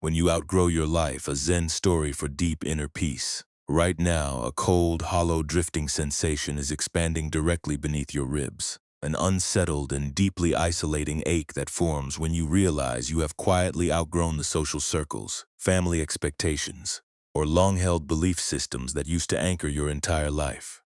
When you outgrow your life, a Zen story for deep inner peace. Right now, a cold, hollow, drifting sensation is expanding directly beneath your ribs. An unsettled and deeply isolating ache that forms when you realize you have quietly outgrown the social circles, family expectations, or long-held belief systems that used to anchor your entire life.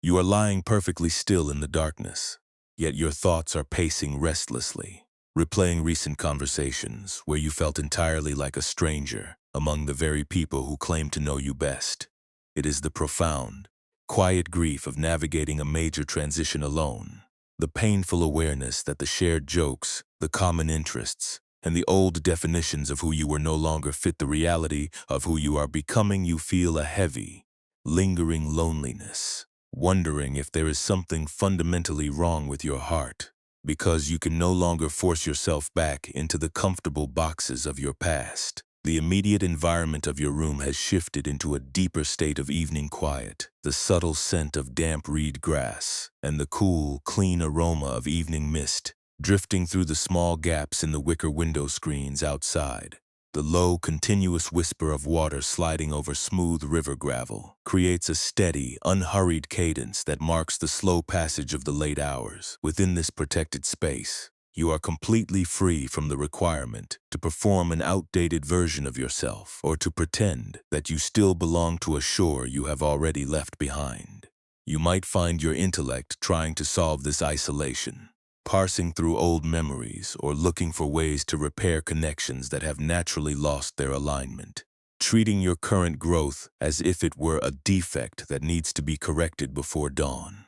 You are lying perfectly still in the darkness, yet your thoughts are pacing restlessly, replaying recent conversations where you felt entirely like a stranger among the very people who claim to know you best. It is the profound, quiet grief of navigating a major transition alone, the painful awareness that the shared jokes, the common interests, and the old definitions of who you were no longer fit the reality of who you are becoming. You feel a heavy, lingering loneliness, wondering if there is something fundamentally wrong with your heart, because you can no longer force yourself back into the comfortable boxes of your past. The immediate environment of your room has shifted into a deeper state of evening quiet, the subtle scent of damp reed grass, and the cool, clean aroma of evening mist drifting through the small gaps in the wicker window screens outside. The low, continuous whisper of water sliding over smooth river gravel creates a steady, unhurried cadence that marks the slow passage of the late hours. Within this protected space, you are completely free from the requirement to perform an outdated version of yourself or to pretend that you still belong to a shore you have already left behind. You might find your intellect trying to solve this isolation, parsing through old memories or looking for ways to repair connections that have naturally lost their alignment, treating your current growth as if it were a defect that needs to be corrected before dawn.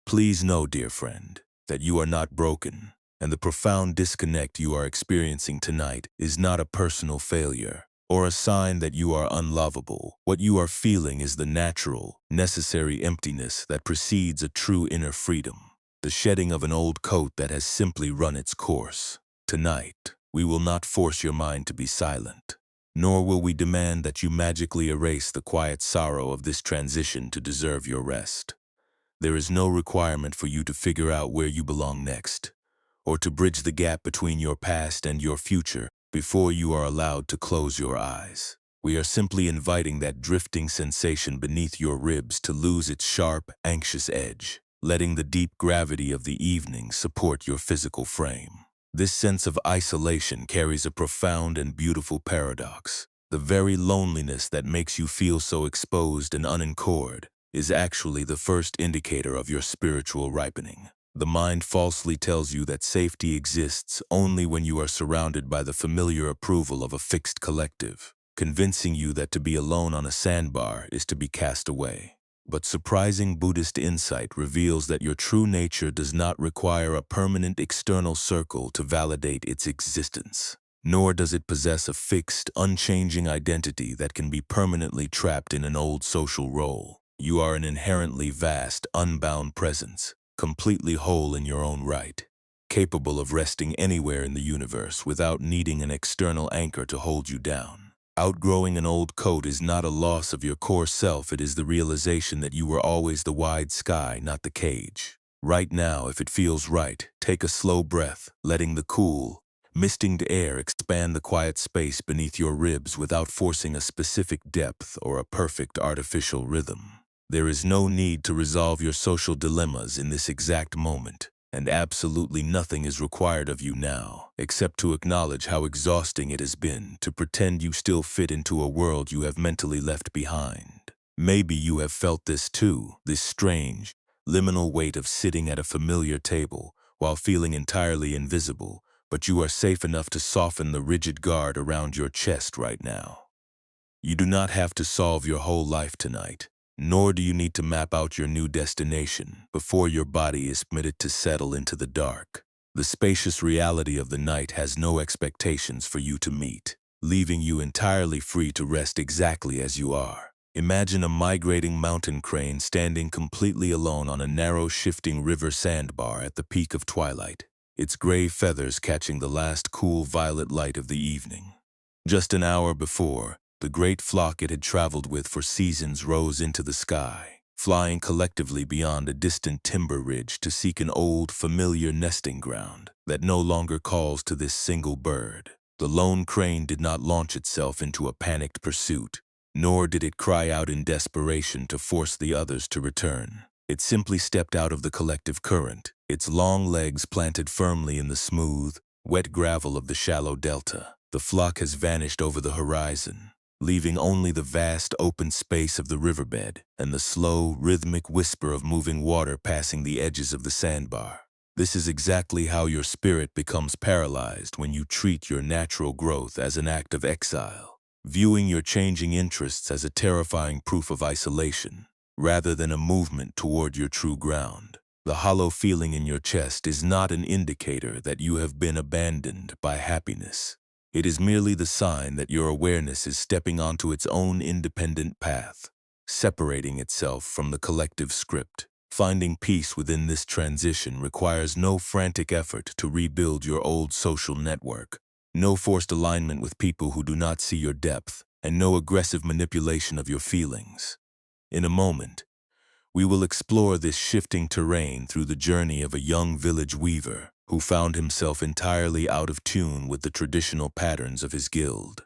Please know, dear friend, that you are not broken, and the profound disconnect you are experiencing tonight is not a personal failure or a sign that you are unlovable. What you are feeling is the natural, necessary emptiness that precedes a true inner freedom, the shedding of an old coat that has simply run its course. Tonight, we will not force your mind to be silent, nor will we demand that you magically erase the quiet sorrow of this transition to deserve your rest. There is no requirement for you to figure out where you belong next, or to bridge the gap between your past and your future before you are allowed to close your eyes. We are simply inviting that drifting sensation beneath your ribs to lose its sharp, anxious edge, letting the deep gravity of the evening support your physical frame. This sense of isolation carries a profound and beautiful paradox. The very loneliness that makes you feel so exposed and unanchored is actually the first indicator of your spiritual ripening. The mind falsely tells you that safety exists only when you are surrounded by the familiar approval of a fixed collective, convincing you that to be alone on a sandbar is to be cast away. But surprising Buddhist insight reveals that your true nature does not require a permanent external circle to validate its existence, nor does it possess a fixed, unchanging identity that can be permanently trapped in an old social role. You are an inherently vast, unbound presence, completely whole in your own right, capable of resting anywhere in the universe without needing an external anchor to hold you down. Outgrowing an old coat is not a loss of your core self, it is the realization that you were always the wide sky, not the cage. Right now, if it feels right, take a slow breath, letting the cool, misting air expand the quiet space beneath your ribs without forcing a specific depth or a perfect artificial rhythm. There is no need to resolve your social dilemmas in this exact moment, and absolutely nothing is required of you now, except to acknowledge how exhausting it has been to pretend you still fit into a world you have mentally left behind. Maybe you have felt this too, this strange, liminal weight of sitting at a familiar table while feeling entirely invisible, but you are safe enough to soften the rigid guard around your chest right now. You do not have to solve your whole life tonight, nor do you need to map out your new destination before your body is permitted to settle into the dark. The spacious reality of the night has no expectations for you to meet, leaving you entirely free to rest exactly as you are. Imagine a migrating mountain crane standing completely alone on a narrow, shifting river sandbar at the peak of twilight, its gray feathers catching the last cool violet light of the evening. Just an hour before, the great flock it had traveled with for seasons rose into the sky, flying collectively beyond a distant timber ridge to seek an old, familiar nesting ground that no longer calls to this single bird. The lone crane did not launch itself into a panicked pursuit, nor did it cry out in desperation to force the others to return. It simply stepped out of the collective current, its long legs planted firmly in the smooth, wet gravel of the shallow delta. The flock has vanished over the horizon, leaving only the vast open space of the riverbed and the slow, rhythmic whisper of moving water passing the edges of the sandbar. This is exactly how your spirit becomes paralyzed when you treat your natural growth as an act of exile, viewing your changing interests as a terrifying proof of isolation, rather than a movement toward your true ground. The hollow feeling in your chest is not an indicator that you have been abandoned by happiness. It is merely the sign that your awareness is stepping onto its own independent path, separating itself from the collective script. Finding peace within this transition requires no frantic effort to rebuild your old social network, no forced alignment with people who do not see your depth, and no aggressive manipulation of your feelings. In a moment, we will explore this shifting terrain through the journey of a young village weaver who found himself entirely out of tune with the traditional patterns of his guild.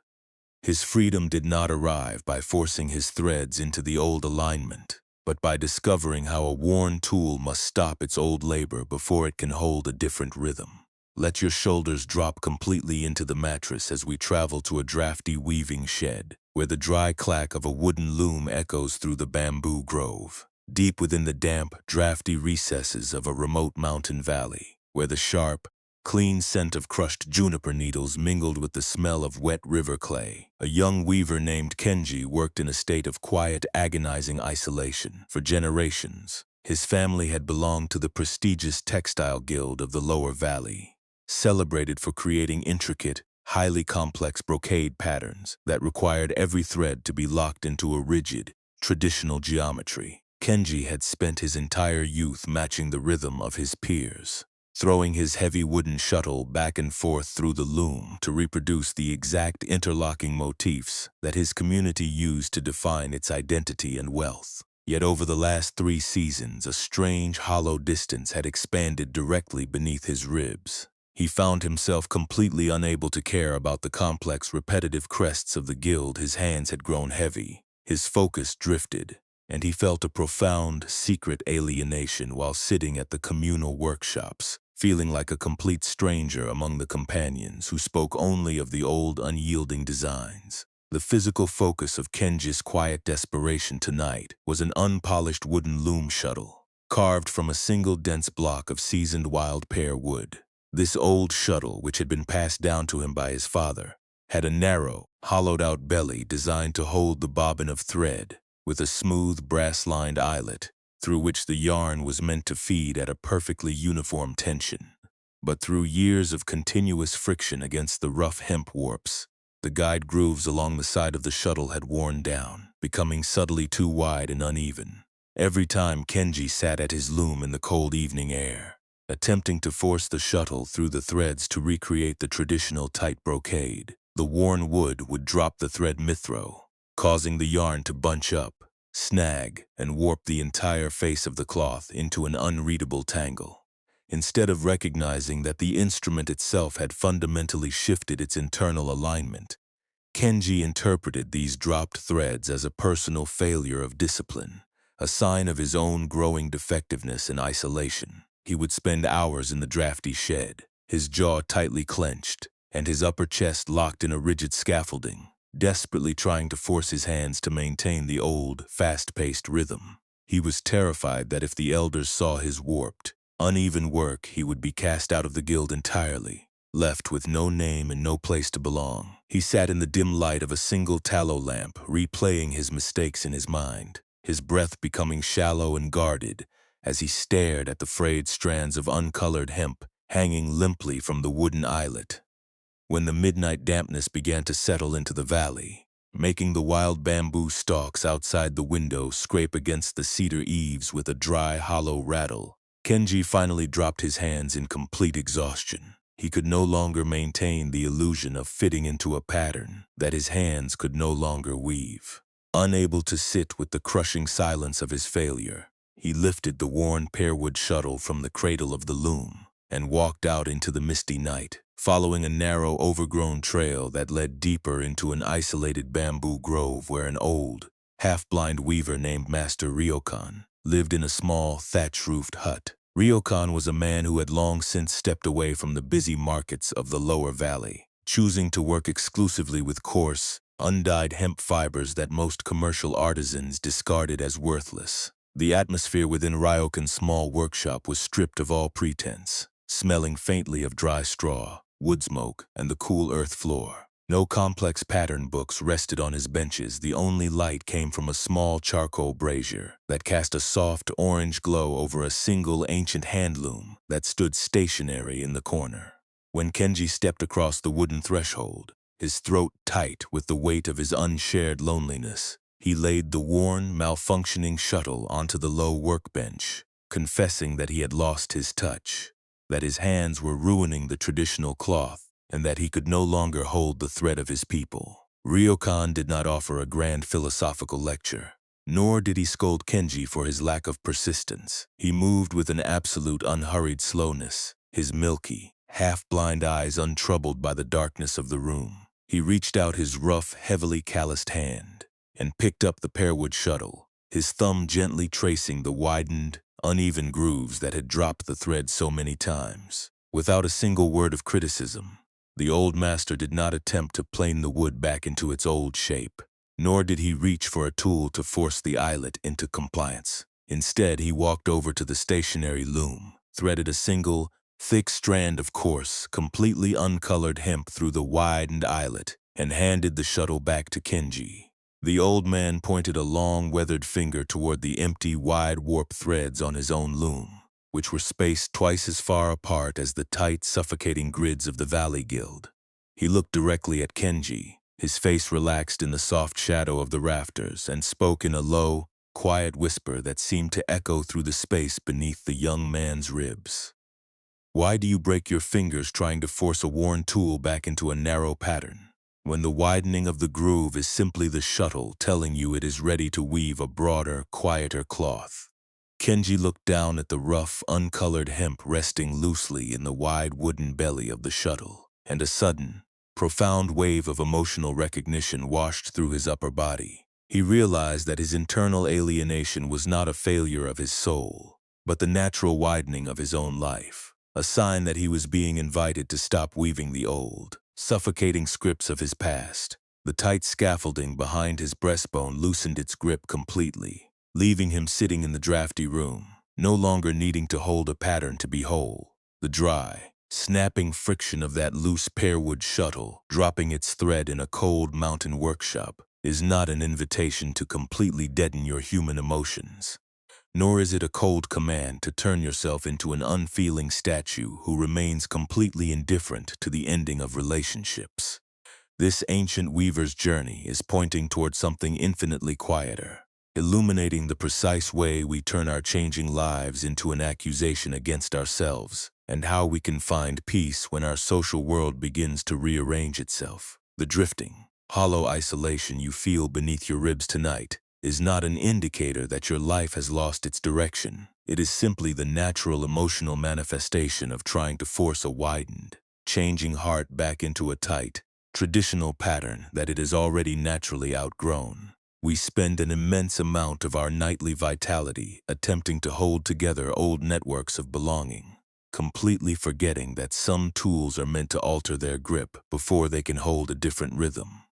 His freedom did not arrive by forcing his threads into the old alignment, but by discovering how a worn tool must stop its old labor before it can hold a different rhythm. Let your shoulders drop completely into the mattress as we travel to a drafty weaving shed, where the dry clack of a wooden loom echoes through the bamboo grove. Deep within the damp, drafty recesses of a remote mountain valley, where the sharp, clean scent of crushed juniper needles mingled with the smell of wet river clay, a young weaver named Kenji worked in a state of quiet, agonizing isolation. For generations, his family had belonged to the prestigious textile guild of the lower valley, celebrated for creating intricate, highly complex brocade patterns that required every thread to be locked into a rigid, traditional geometry. Kenji had spent his entire youth matching the rhythm of his peers, throwing his heavy wooden shuttle back and forth through the loom to reproduce the exact interlocking motifs that his community used to define its identity and wealth. Yet over the last 3 seasons, a strange, hollow distance had expanded directly beneath his ribs. He found himself completely unable to care about the complex, repetitive crests of the guild. His hands had grown heavy, his focus drifted, and he felt a profound, secret alienation while sitting at the communal workshops, feeling like a complete stranger among the companions who spoke only of the old, unyielding designs. The physical focus of Kenji's quiet desperation tonight was an unpolished wooden loom shuttle, carved from a single dense block of seasoned wild pear wood. This old shuttle, which had been passed down to him by his father, had a narrow, hollowed-out belly designed to hold the bobbin of thread, with a smooth, brass-lined eyelet, through which the yarn was meant to feed at a perfectly uniform tension. But through years of continuous friction against the rough hemp warps, the guide grooves along the side of the shuttle had worn down, becoming subtly too wide and uneven. Every time Kenji sat at his loom in the cold evening air, attempting to force the shuttle through the threads to recreate the traditional tight brocade, the worn wood would drop the thread mithro, causing the yarn to bunch up, snag, and warp the entire face of the cloth into an unreadable tangle. Instead of recognizing that the instrument itself had fundamentally shifted its internal alignment, Kenji interpreted these dropped threads as a personal failure of discipline, a sign of his own growing defectiveness and isolation. He would spend hours in the drafty shed, his jaw tightly clenched, and his upper chest locked in a rigid scaffolding, desperately trying to force his hands to maintain the old, fast-paced rhythm. He was terrified that if the elders saw his warped, uneven work, he would be cast out of the guild entirely, left with no name and no place to belong. He sat in the dim light of a single tallow lamp, replaying his mistakes in his mind, his breath becoming shallow and guarded as he stared at the frayed strands of uncolored hemp hanging limply from the wooden eyelet. When the midnight dampness began to settle into the valley, making the wild bamboo stalks outside the window scrape against the cedar eaves with a dry, hollow rattle, Kenji finally dropped his hands in complete exhaustion. He could no longer maintain the illusion of fitting into a pattern that his hands could no longer weave. Unable to sit with the crushing silence of his failure, he lifted the worn pearwood shuttle from the cradle of the loom and walked out into the misty night, following a narrow, overgrown trail that led deeper into an isolated bamboo grove where an old, half-blind weaver named Master Ryokan lived in a small, thatch-roofed hut. Ryokan was a man who had long since stepped away from the busy markets of the lower valley, choosing to work exclusively with coarse, undyed hemp fibers that most commercial artisans discarded as worthless. The atmosphere within Ryokan's small workshop was stripped of all pretense, smelling faintly of dry straw, wood smoke, and the cool earth floor. No complex pattern books rested on his benches. The only light came from a small charcoal brazier that cast a soft orange glow over a single ancient handloom that stood stationary in the corner. When Kenji stepped across the wooden threshold, his throat tight with the weight of his unshared loneliness, he laid the worn, malfunctioning shuttle onto the low workbench, confessing that he had lost his touch, that his hands were ruining the traditional cloth, and that he could no longer hold the thread of his people. Ryokan did not offer a grand philosophical lecture, nor did he scold Kenji for his lack of persistence. He moved with an absolute unhurried slowness, his milky, half-blind eyes untroubled by the darkness of the room. He reached out his rough, heavily calloused hand and picked up the pearwood shuttle, his thumb gently tracing the widened, uneven grooves that had dropped the thread so many times. Without a single word of criticism, the old master did not attempt to plane the wood back into its old shape, nor did he reach for a tool to force the eyelet into compliance. Instead, he walked over to the stationary loom, threaded a single, thick strand of coarse, completely uncolored hemp through the widened eyelet, and handed the shuttle back to Kenji. The old man pointed a long, weathered finger toward the empty, wide warp threads on his own loom, which were spaced twice as far apart as the tight, suffocating grids of the Valley Guild. He looked directly at Kenji, his face relaxed in the soft shadow of the rafters, and spoke in a low, quiet whisper that seemed to echo through the space beneath the young man's ribs. Why do you break your fingers trying to force a worn tool back into a narrow pattern, when the widening of the groove is simply the shuttle telling you it is ready to weave a broader, quieter cloth? Kenji looked down at the rough, uncolored hemp resting loosely in the wide wooden belly of the shuttle, and a sudden, profound wave of emotional recognition washed through his upper body. He realized that his internal alienation was not a failure of his soul, but the natural widening of his own life, a sign that he was being invited to stop weaving the old, suffocating scripts of his past. The tight scaffolding behind his breastbone loosened its grip completely, leaving him sitting in the drafty room, no longer needing to hold a pattern to be whole. The dry, snapping friction of that loose pearwood shuttle, dropping its thread in a cold mountain workshop, is not an invitation to completely deaden your human emotions, nor is it a cold command to turn yourself into an unfeeling statue who remains completely indifferent to the ending of relationships. This ancient weaver's journey is pointing toward something infinitely quieter, illuminating the precise way we turn our changing lives into an accusation against ourselves, and how we can find peace when our social world begins to rearrange itself. The drifting, hollow isolation you feel beneath your ribs tonight is not an indicator that your life has lost its direction. It is simply the natural emotional manifestation of trying to force a widened, changing heart back into a tight, traditional pattern that it has already naturally outgrown. We spend an immense amount of our nightly vitality attempting to hold together old networks of belonging, completely forgetting that some tools are meant to alter their grip before they can hold a different rhythm.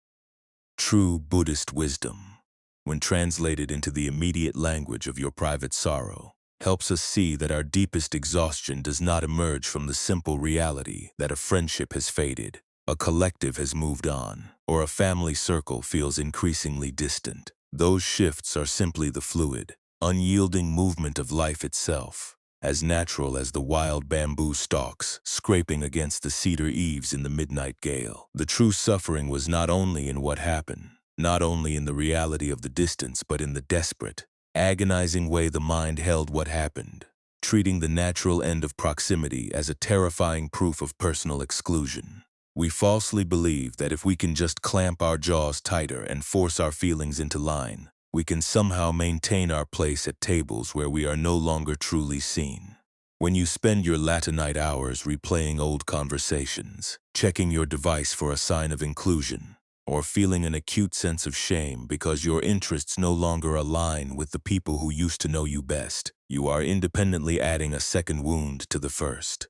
True Buddhist wisdom, when translated into the immediate language of your private sorrow, helps us see that our deepest exhaustion does not emerge from the simple reality that a friendship has faded, a collective has moved on, or a family circle feels increasingly distant. Those shifts are simply the fluid, unyielding movement of life itself, as natural as the wild bamboo stalks scraping against the cedar eaves in the midnight gale. The true suffering was not only in what happened, not only in the reality of the distance, but in the desperate, agonizing way the mind held what happened, treating the natural end of proximity as a terrifying proof of personal exclusion. We falsely believe that if we can just clamp our jaws tighter and force our feelings into line, we can somehow maintain our place at tables where we are no longer truly seen. When you spend your later night hours replaying old conversations, checking your device for a sign of inclusion, or feeling an acute sense of shame because your interests no longer align with the people who used to know you best, you are independently adding a second wound to the first.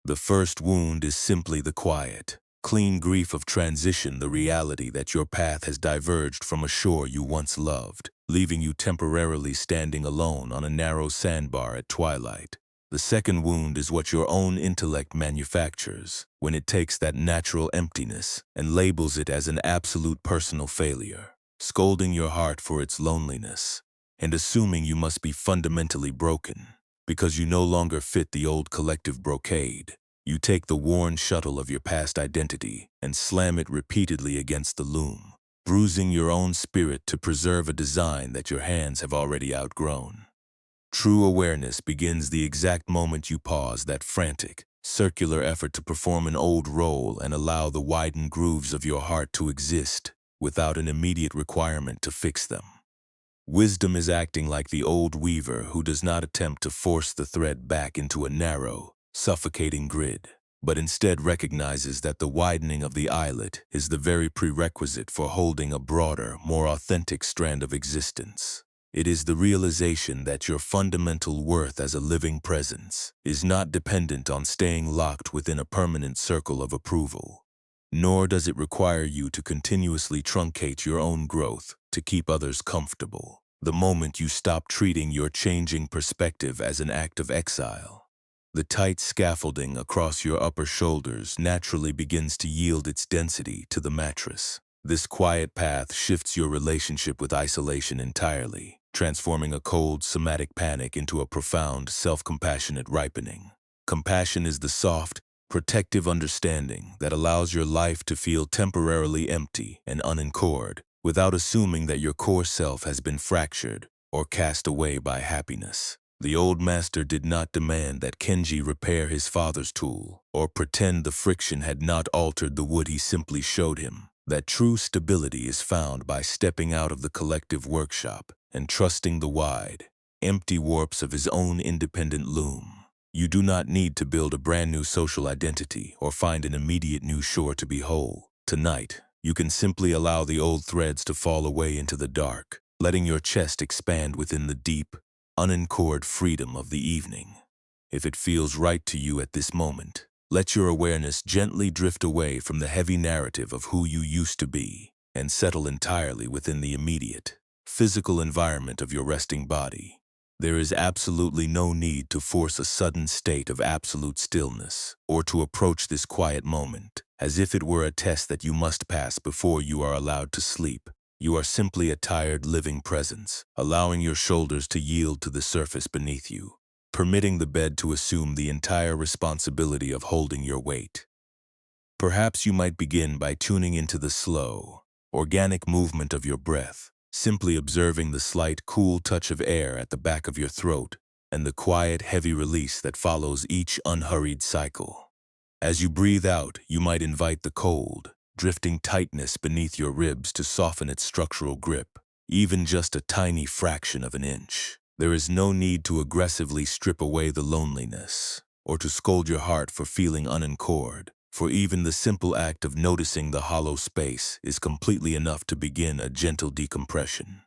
The first wound is simply the quiet, clean grief of transition, the reality that your path has diverged from a shore you once loved, leaving you temporarily standing alone on a narrow sandbar at twilight. The second wound is what your own intellect manufactures when it takes that natural emptiness and labels it as an absolute personal failure, scolding your heart for its loneliness and assuming you must be fundamentally broken because you no longer fit the old collective brocade. You take the worn shuttle of your past identity and slam it repeatedly against the loom, bruising your own spirit to preserve a design that your hands have already outgrown. True awareness begins the exact moment you pause that frantic, circular effort to perform an old role and allow the widened grooves of your heart to exist without an immediate requirement to fix them. Wisdom is acting like the old weaver who does not attempt to force the thread back into a narrow, suffocating grid, but instead recognizes that the widening of the eyelet is the very prerequisite for holding a broader, more authentic strand of existence. It is the realization that your fundamental worth as a living presence is not dependent on staying locked within a permanent circle of approval. Nor does it require you to continuously truncate your own growth to keep others comfortable. The moment you stop treating your changing perspective as an act of exile, the tight scaffolding across your upper shoulders naturally begins to yield its density to the mattress. This quiet path shifts your relationship with isolation entirely, transforming a cold, somatic panic into a profound, self-compassionate ripening. Compassion is the soft, protective understanding that allows your life to feel temporarily empty and unanchored without assuming that your core self has been fractured or cast away by happiness. The old master did not demand that Kenji repair his father's tool or pretend the friction had not altered the wood. He simply showed him that true stability is found by stepping out of the collective workshop and trusting the wide, empty warps of his own independent loom. You do not need to build a brand new social identity or find an immediate new shore to be whole. Tonight, you can simply allow the old threads to fall away into the dark, letting your chest expand within the deep, unanchored freedom of the evening. If it feels right to you at this moment, let your awareness gently drift away from the heavy narrative of who you used to be and settle entirely within the immediate, physical environment of your resting body. There is absolutely no need to force a sudden state of absolute stillness or to approach this quiet moment as if it were a test that you must pass before you are allowed to sleep. You are simply a tired, living presence, allowing your shoulders to yield to the surface beneath you, permitting the bed to assume the entire responsibility of holding your weight. Perhaps you might begin by tuning into the slow, organic movement of your breath, simply observing the slight, cool touch of air at the back of your throat and the quiet, heavy release that follows each unhurried cycle. As you breathe out, you might invite the cold, drifting tightness beneath your ribs to soften its structural grip, even just a tiny fraction of an inch. There is no need to aggressively strip away the loneliness or to scold your heart for feeling unanchored, for even the simple act of noticing the hollow space is completely enough to begin a gentle decompression.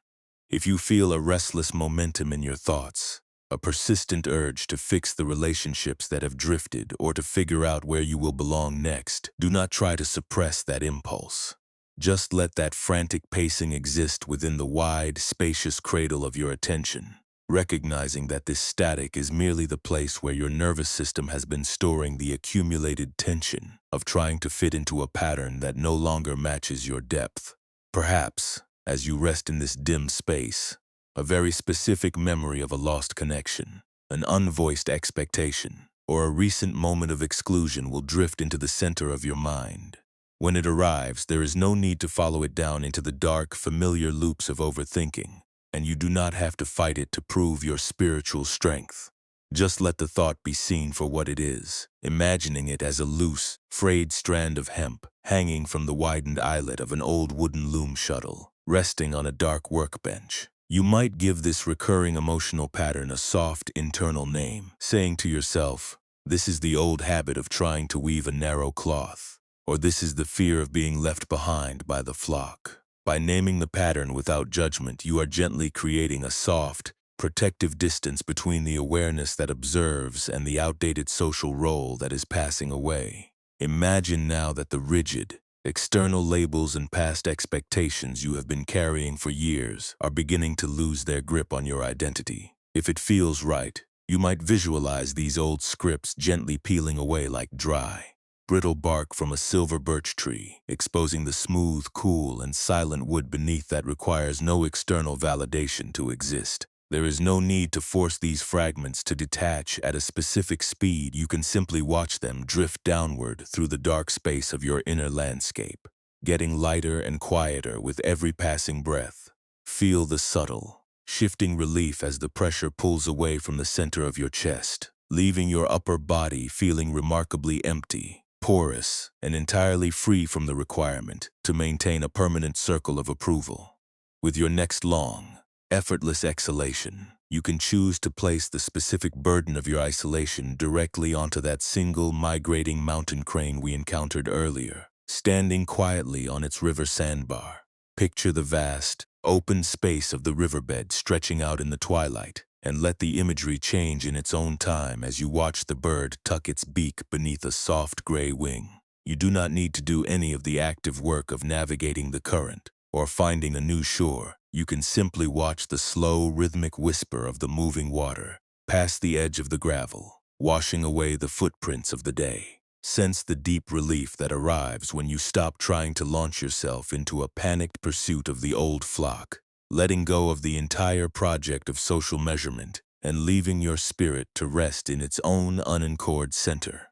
If you feel a restless momentum in your thoughts, a persistent urge to fix the relationships that have drifted or to figure out where you will belong next, do not try to suppress that impulse. Just let that frantic pacing exist within the wide, spacious cradle of your attention, recognizing that this static is merely the place where your nervous system has been storing the accumulated tension of trying to fit into a pattern that no longer matches your depth. Perhaps, as you rest in this dim space, a very specific memory of a lost connection, an unvoiced expectation, or a recent moment of exclusion will drift into the center of your mind. When it arrives, there is no need to follow it down into the dark, familiar loops of overthinking, and you do not have to fight it to prove your spiritual strength. Just let the thought be seen for what it is, imagining it as a loose, frayed strand of hemp hanging from the widened eyelet of an old wooden loom shuttle, resting on a dark workbench. You might give this recurring emotional pattern a soft internal name, saying to yourself, "This is the old habit of trying to weave a narrow cloth," or "This is the fear of being left behind by the flock." By naming the pattern without judgment, you are gently creating a soft, protective distance between the awareness that observes and the outdated social role that is passing away. Imagine now that the rigid, external labels and past expectations you have been carrying for years are beginning to lose their grip on your identity. If it feels right, you might visualize these old scripts gently peeling away like dry, brittle bark from a silver birch tree, exposing the smooth, cool, and silent wood beneath that requires no external validation to exist. There is no need to force these fragments to detach at a specific speed. You can simply watch them drift downward through the dark space of your inner landscape, getting lighter and quieter with every passing breath. Feel the subtle, shifting relief as the pressure pulls away from the center of your chest, leaving your upper body feeling remarkably empty, porous, and entirely free from the requirement to maintain a permanent circle of approval. With your next long, effortless exhalation, you can choose to place the specific burden of your isolation directly onto that single migrating mountain crane we encountered earlier, standing quietly on its river sandbar. Picture the vast, open space of the riverbed stretching out in the twilight, and let the imagery change in its own time as you watch the bird tuck its beak beneath a soft gray wing. You do not need to do any of the active work of navigating the current or finding a new shore. You can simply watch the slow, rhythmic whisper of the moving water past the edge of the gravel, washing away the footprints of the day. Sense the deep relief that arrives when you stop trying to launch yourself into a panicked pursuit of the old flock, letting go of the entire project of social measurement and leaving your spirit to rest in its own unanchored center.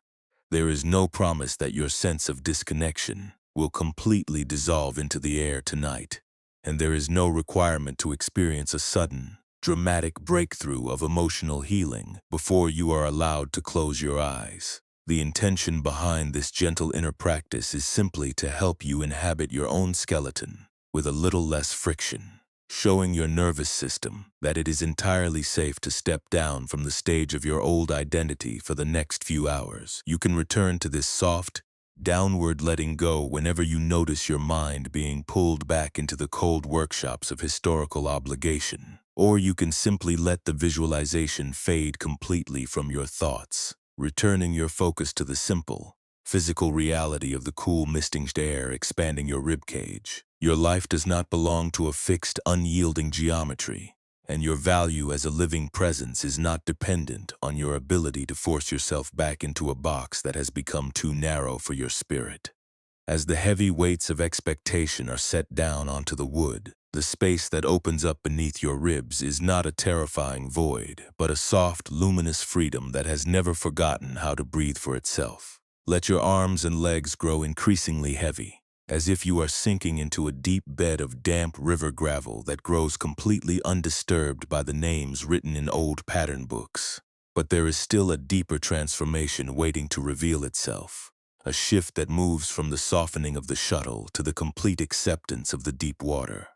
There is no promise that your sense of disconnection will completely dissolve into the air tonight, and there is no requirement to experience a sudden, dramatic breakthrough of emotional healing before you are allowed to close your eyes. The intention behind this gentle inner practice is simply to help you inhabit your own skeleton with a little less friction, showing your nervous system that it is entirely safe to step down from the stage of your old identity for the next few hours. You can return to this soft, downward letting go whenever you notice your mind being pulled back into the cold workshops of historical obligation, or you can simply let the visualization fade completely from your thoughts, returning your focus to the simple, physical reality of the cool misting air expanding your ribcage. Your life does not belong to a fixed, unyielding geometry, and your value as a living presence is not dependent on your ability to force yourself back into a box that has become too narrow for your spirit. As the heavy weights of expectation are set down onto the wood, the space that opens up beneath your ribs is not a terrifying void, but a soft, luminous freedom that has never forgotten how to breathe for itself. Let your arms and legs grow increasingly heavy, as if you are sinking into a deep bed of damp river gravel that grows completely undisturbed by the names written in old pattern books. But there is still a deeper transformation waiting to reveal itself, a shift that moves from the softening of the shuttle to the complete acceptance of the deep water.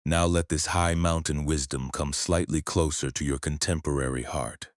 Now let this high mountain wisdom come slightly closer to your contemporary heart,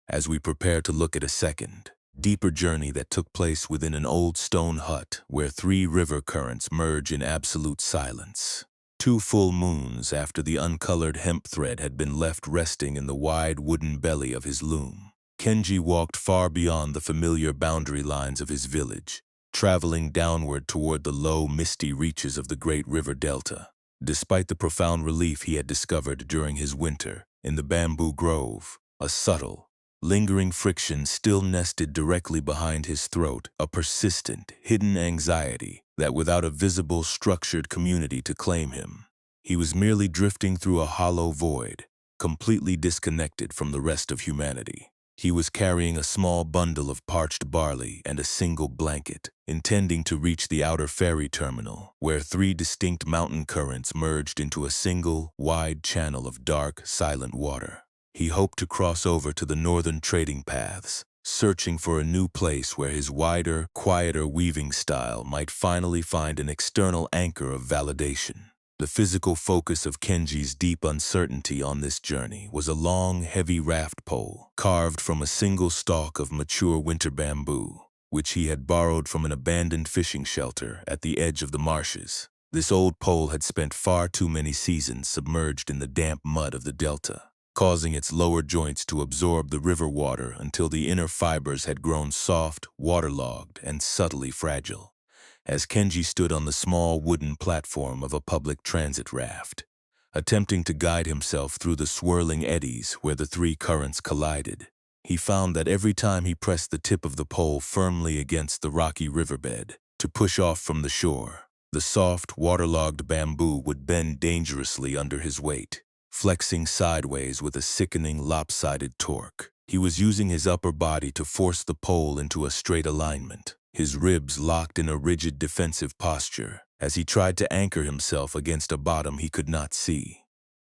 as we prepare to look at a second, deeper journey that took place within an old stone hut where 3 river currents merge in absolute silence. 2 full moons after the uncolored hemp thread had been left resting in the wide wooden belly of his loom, Kenji walked far beyond the familiar boundary lines of his village, traveling downward toward the low, misty reaches of the great river delta. Despite the profound relief he had discovered during his winter in the bamboo grove, a subtle, lingering friction still nested directly behind his throat, a persistent, hidden anxiety that without a visible, structured community to claim him, he was merely drifting through a hollow void, completely disconnected from the rest of humanity. He was carrying a small bundle of parched barley and a single blanket, intending to reach the outer ferry terminal, where 3 distinct mountain currents merged into a single, wide channel of dark, silent water. He hoped to cross over to the northern trading paths, searching for a new place where his wider, quieter weaving style might finally find an external anchor of validation. The physical focus of Kenji's deep uncertainty on this journey was a long, heavy raft pole carved from a single stalk of mature winter bamboo, which he had borrowed from an abandoned fishing shelter at the edge of the marshes. This old pole had spent far too many seasons submerged in the damp mud of the delta, causing its lower joints to absorb the river water until the inner fibers had grown soft, waterlogged, and subtly fragile. As Kenji stood on the small wooden platform of a public transit raft, attempting to guide himself through the swirling eddies where the three currents collided, he found that every time he pressed the tip of the pole firmly against the rocky riverbed to push off from the shore, the soft, waterlogged bamboo would bend dangerously under his weight, flexing sideways with a sickening, lopsided torque. He was using his upper body to force the pole into a straight alignment, his ribs locked in a rigid defensive posture as he tried to anchor himself against a bottom he could not see.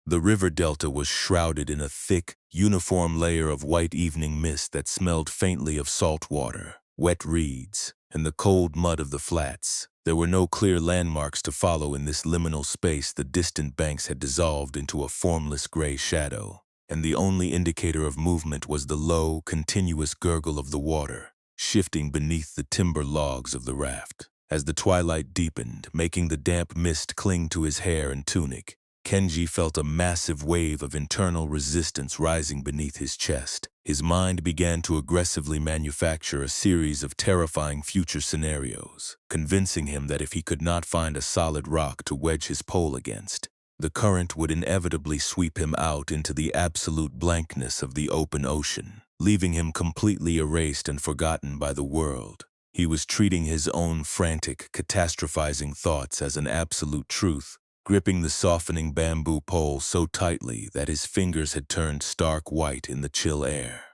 The river delta was shrouded in a thick, uniform layer of white evening mist that smelled faintly of salt water, wet reeds, and the cold mud of the flats. There were no clear landmarks to follow in this liminal space. The distant banks had dissolved into a formless gray shadow, and the only indicator of movement was the low, continuous gurgle of the water, shifting beneath the timber logs of the raft. As the twilight deepened, making the damp mist cling to his hair and tunic, Kenji felt a massive wave of internal resistance rising beneath his chest. His mind began to aggressively manufacture a series of terrifying future scenarios, convincing him that if he could not find a solid rock to wedge his pole against, the current would inevitably sweep him out into the absolute blankness of the open ocean, leaving him completely erased and forgotten by the world. He was treating his own frantic, catastrophizing thoughts as an absolute truth, gripping the softening bamboo pole so tightly that his fingers had turned stark white in the chill air.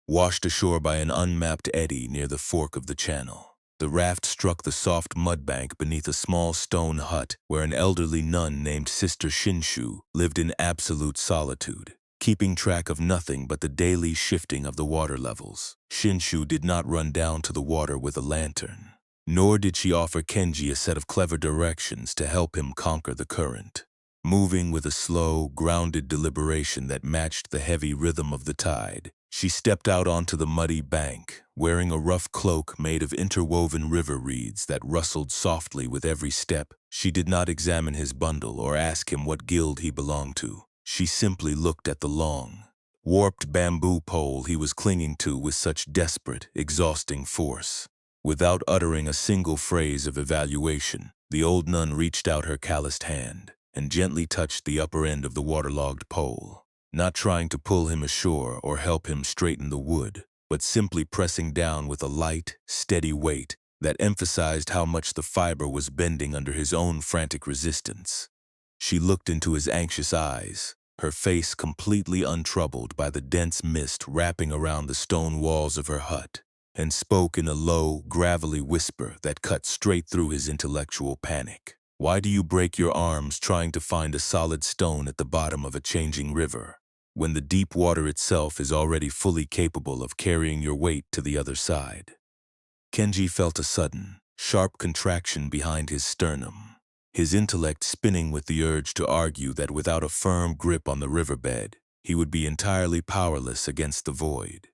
Washed ashore by an unmapped eddy near the fork of the channel, the raft struck the soft mudbank beneath a small stone hut where an elderly nun named Sister Shinshu lived in absolute solitude, keeping track of nothing but the daily shifting of the water levels. Shinshu did not run down to the water with a lantern, nor did she offer Kenji a set of clever directions to help him conquer the current. Moving with a slow, grounded deliberation that matched the heavy rhythm of the tide, she stepped out onto the muddy bank, wearing a rough cloak made of interwoven river reeds that rustled softly with every step. She did not examine his bundle or ask him what guild he belonged to. She simply looked at the long, warped bamboo pole he was clinging to with such desperate, exhausting force. Without uttering a single phrase of evaluation, the old nun reached out her calloused hand and gently touched the upper end of the waterlogged pole, not trying to pull him ashore or help him straighten the wood, but simply pressing down with a light, steady weight that emphasized how much the fiber was bending under his own frantic resistance. She looked into his anxious eyes, her face completely untroubled by the dense mist wrapping around the stone walls of her hut, and spoke in a low, gravelly whisper that cut straight through his intellectual panic. "Why do you break your arms trying to find a solid stone at the bottom of a changing river, when the deep water itself is already fully capable of carrying your weight to the other side?" Kenji felt a sudden, sharp contraction behind his sternum, his intellect spinning with the urge to argue that without a firm grip on the riverbed, he would be entirely powerless against the void.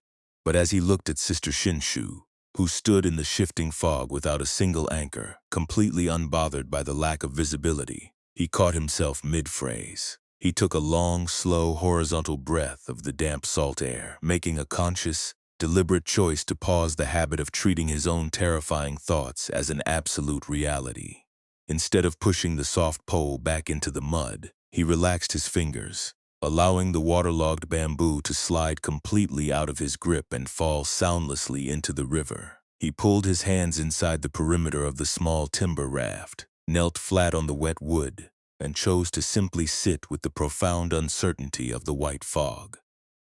But as he looked at Sister Shinshu, who stood in the shifting fog without a single anchor, completely unbothered by the lack of visibility, he caught himself mid-phrase. He took a long, slow, horizontal breath of the damp salt air, making a conscious, deliberate choice to pause the habit of treating his own terrifying thoughts as an absolute reality. Instead of pushing the soft pole back into the mud, he relaxed his fingers, allowing the waterlogged bamboo to slide completely out of his grip and fall soundlessly into the river. He pulled his hands inside the perimeter of the small timber raft, knelt flat on the wet wood, and chose to simply sit with the profound uncertainty of the white fog.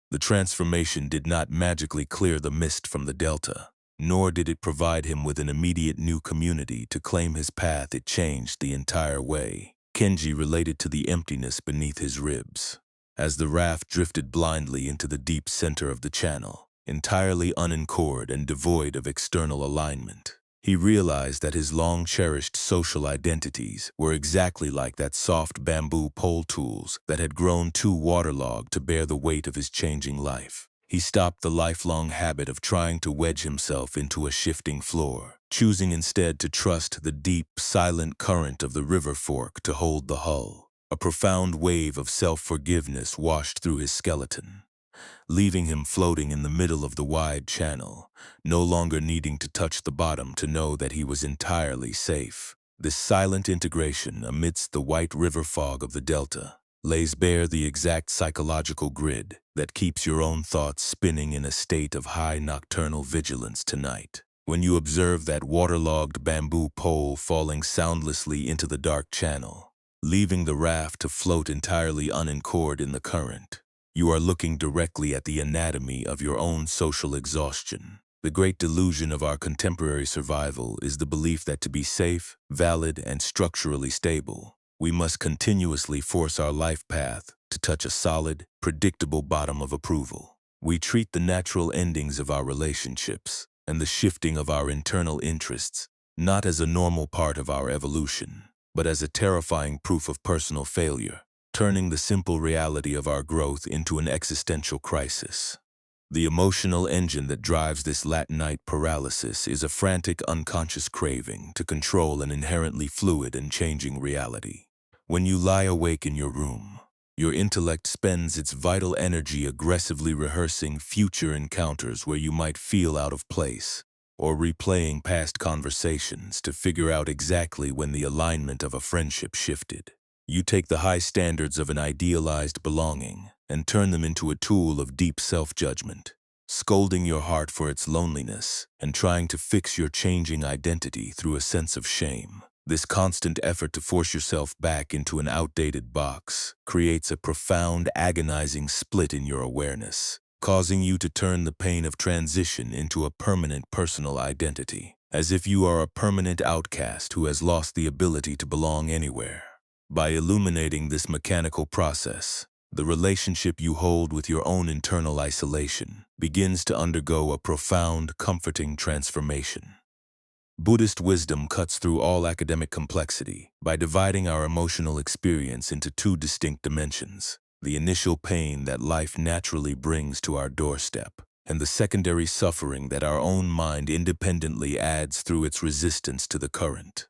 The transformation did not magically clear the mist from the delta, nor did it provide him with an immediate new community to claim his path. It changed the entire way Kenji related to the emptiness beneath his ribs. As the raft drifted blindly into the deep center of the channel, entirely unanchored and devoid of external alignment, He realized that his long-cherished social identities were exactly like that soft bamboo pole tools that had grown too waterlogged to bear the weight of his changing life. He stopped the lifelong habit of trying to wedge himself into a shifting floor, choosing instead to trust the deep, silent current of the river fork to hold the hull. A profound wave of self-forgiveness washed through his skeleton, leaving him floating in the middle of the wide channel, no longer needing to touch the bottom to know that he was entirely safe. This silent integration amidst the white river fog of the delta lays bare the exact psychological grid that keeps your own thoughts spinning in a state of high nocturnal vigilance tonight. When you observe that waterlogged bamboo pole falling soundlessly into the dark channel, leaving the raft to float entirely unanchored in the current, you are looking directly at the anatomy of your own social exhaustion. The great delusion of our contemporary survival is the belief that to be safe, valid, and structurally stable, we must continuously force our life path to touch a solid, predictable bottom of approval. We treat the natural endings of our relationships and the shifting of our internal interests not as a normal part of our evolution, but as a terrifying proof of personal failure, turning the simple reality of our growth into an existential crisis. The emotional engine that drives this late-night paralysis is a frantic, unconscious craving to control an inherently fluid and changing reality. When you lie awake in your room, your intellect spends its vital energy aggressively rehearsing future encounters where you might feel out of place, or replaying past conversations to figure out exactly when the alignment of a friendship shifted. You take the high standards of an idealized belonging and turn them into a tool of deep self-judgment, scolding your heart for its loneliness and trying to fix your changing identity through a sense of shame. This constant effort to force yourself back into an outdated box creates a profound, agonizing split in your awareness, causing you to turn the pain of transition into a permanent personal identity, as if you are a permanent outcast who has lost the ability to belong anywhere. By illuminating this mechanical process, the relationship you hold with your own internal isolation begins to undergo a profound, comforting transformation. Buddhist wisdom cuts through all academic complexity by dividing our emotional experience into two distinct dimensions: the initial pain that life naturally brings to our doorstep, and the secondary suffering that our own mind independently adds through its resistance to the current.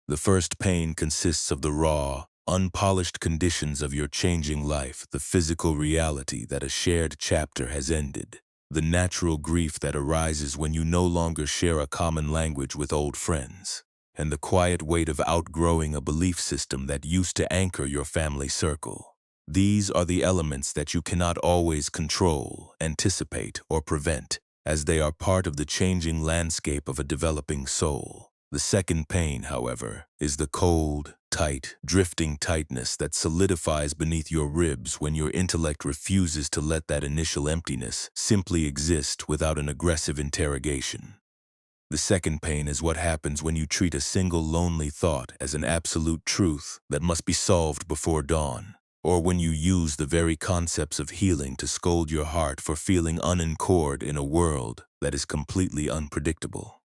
The first pain consists of the raw, unpolished conditions of your changing life, the physical reality that a shared chapter has ended, the natural grief that arises when you no longer share a common language with old friends, and the quiet weight of outgrowing a belief system that used to anchor your family circle. These are the elements that you cannot always control, anticipate, or prevent, as they are part of the changing landscape of a developing soul. The second pain, however, is the cold, tight, drifting tightness that solidifies beneath your ribs when your intellect refuses to let that initial emptiness simply exist without an aggressive interrogation. The second pain is what happens when you treat a single lonely thought as an absolute truth that must be solved before dawn, or when you use the very concepts of healing to scold your heart for feeling unanchored in a world that is completely unpredictable.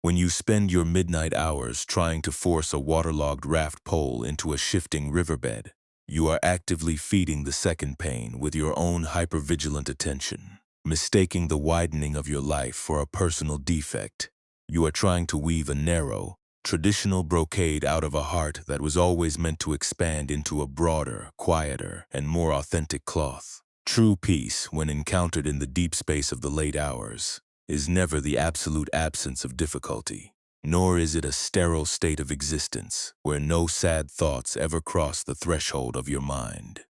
When you spend your midnight hours trying to force a waterlogged raft pole into a shifting riverbed, you are actively feeding the second pain with your own hypervigilant attention, mistaking the widening of your life for a personal defect. You are trying to weave a narrow, traditional brocade out of a heart that was always meant to expand into a broader, quieter, and more authentic cloth. True peace, when encountered in the deep space of the late hours, is never the absolute absence of difficulty, nor is it a sterile state of existence where no sad thoughts ever cross the threshold of your mind.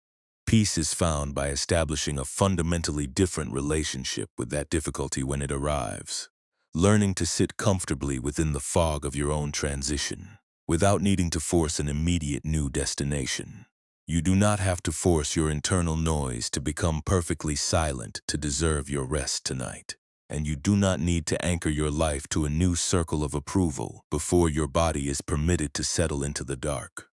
Peace is found by establishing a fundamentally different relationship with that difficulty when it arrives, learning to sit comfortably within the fog of your own transition, without needing to force an immediate new destination. You do not have to force your internal noise to become perfectly silent to deserve your rest tonight. And you do not need to anchor your life to a new circle of approval before your body is permitted to settle into the dark.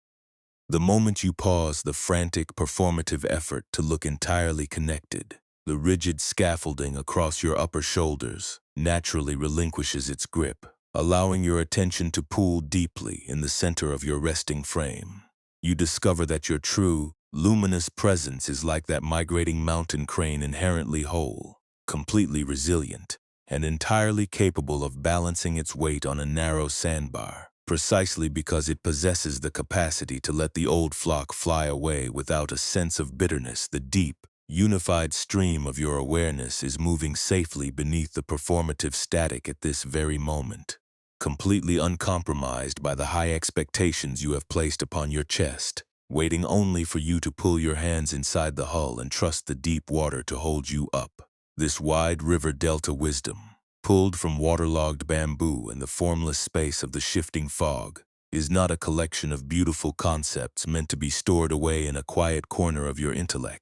The moment you pause the frantic, performative effort to look entirely connected, the rigid scaffolding across your upper shoulders naturally relinquishes its grip, allowing your attention to pool deeply in the center of your resting frame. You discover that your true, luminous presence is like that migrating mountain crane, inherently whole, completely resilient, and entirely capable of balancing its weight on a narrow sandbar, precisely because it possesses the capacity to let the old flock fly away without a sense of bitterness. The deep, unified stream of your awareness is moving safely beneath the performative static at this very moment, completely uncompromised by the high expectations you have placed upon your chest, waiting only for you to pull your hands inside the hull and trust the deep water to hold you up. This wide river delta wisdom, pulled from waterlogged bamboo and the formless space of the shifting fog, is not a collection of beautiful concepts meant to be stored away in a quiet corner of your intellect,